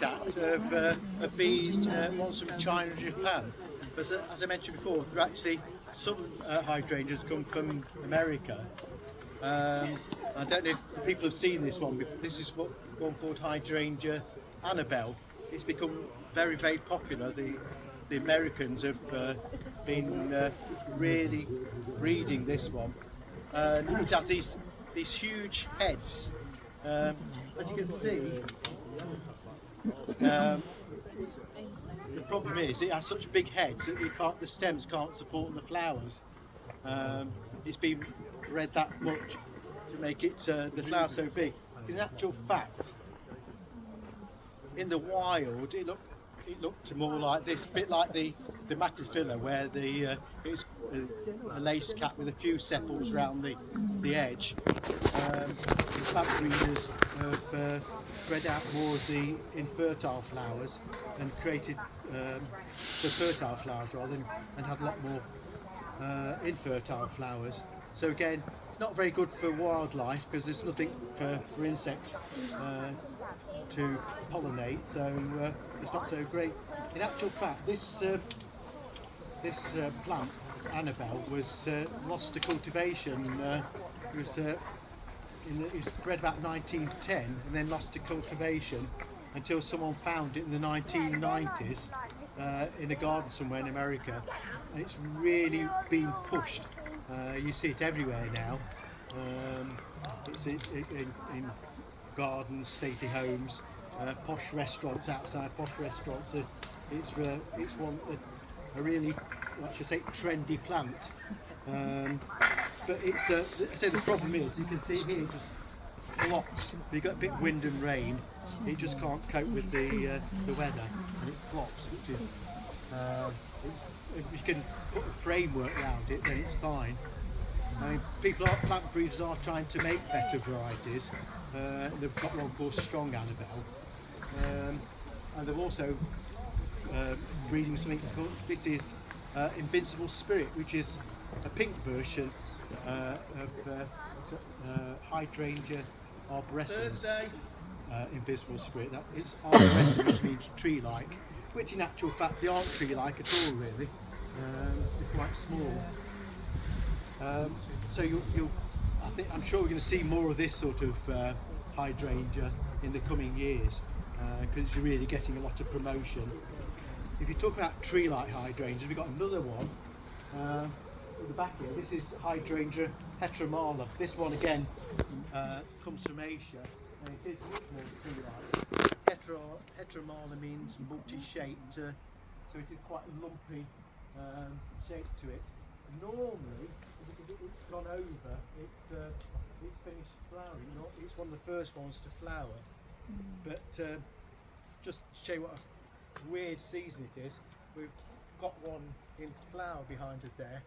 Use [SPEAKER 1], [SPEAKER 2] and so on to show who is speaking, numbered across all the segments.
[SPEAKER 1] Of bees, ones from China and Japan. But as I mentioned before, there are actually some hydrangeas come from America. I don't know if people have seen this one. This is one called Hydrangea Annabelle. It's become very, very popular. The Americans have been really breeding this one. It has these huge heads. As you can see, the problem is it has such big heads that the stems can't support the flowers. It's been bred that much to make it the flower so big. In actual fact, in the wild, it looked more like this, a bit like the macrophylla, where it's a lace cap with a few sepals around the edge. The plant breeders have bred out more of the infertile flowers and created the fertile flowers rather, and had a lot more infertile flowers. So again, not very good for wildlife because there's nothing for insects to pollinate, so it's not so great. In actual fact, this plant, Annabelle, was lost to cultivation. It was bred about 1910 and then lost to cultivation until someone found it in the 1990s in a garden somewhere in America, and it's really been pushed. You see it everywhere now. It's in gardens, stately homes, posh restaurants, outside posh restaurants. It's a really, what should I say, trendy plant. But it's I say the problem is, you can see here it just flops. If you got a bit of wind and rain, it just can't cope with the weather, and it flops, which is if you can put a framework around it, then it's fine. I mean, plant breeders are trying to make better varieties. They've got one called Strong Annabelle, and they're also breeding something called, this is Invincible Spirit, which is a pink version of Hydrangea arborescens. Invincible Spirit. That it's arborescent, which means tree-like, which in actual fact they aren't tree-like at all, really. They're quite small. So I'm sure we're going to see more of this sort of hydrangea in the coming years, because it's really getting a lot of promotion. If you talk about tree-like hydrangeas, we've got another one at the back here. This is Hydrangea heteromala. This one again comes from Asia, and it is much more tree-like. Heteromala means multi-shaped, so it is quite a lumpy shape to it. Normally, it's gone over, it's finished flowering. It's one of the first ones to flower. But just to show you what a weird season it is, we've got one in flower behind us there.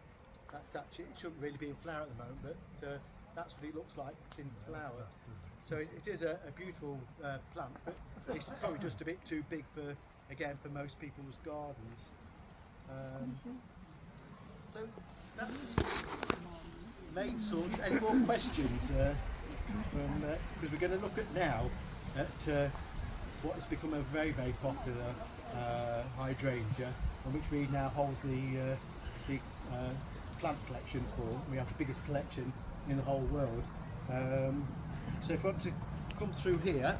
[SPEAKER 1] That's actually, it shouldn't really be in flower at the moment, but that's what it looks like. It's in flower. So it is a beautiful plant, but it's probably just a bit too big for most people's gardens. So that's main sort. Any more questions? Because we're going to look at now at what has become a very, very popular hydrangea, on which we now hold the plant collection for. We have the biggest collection in the whole world. So if I want to come through here.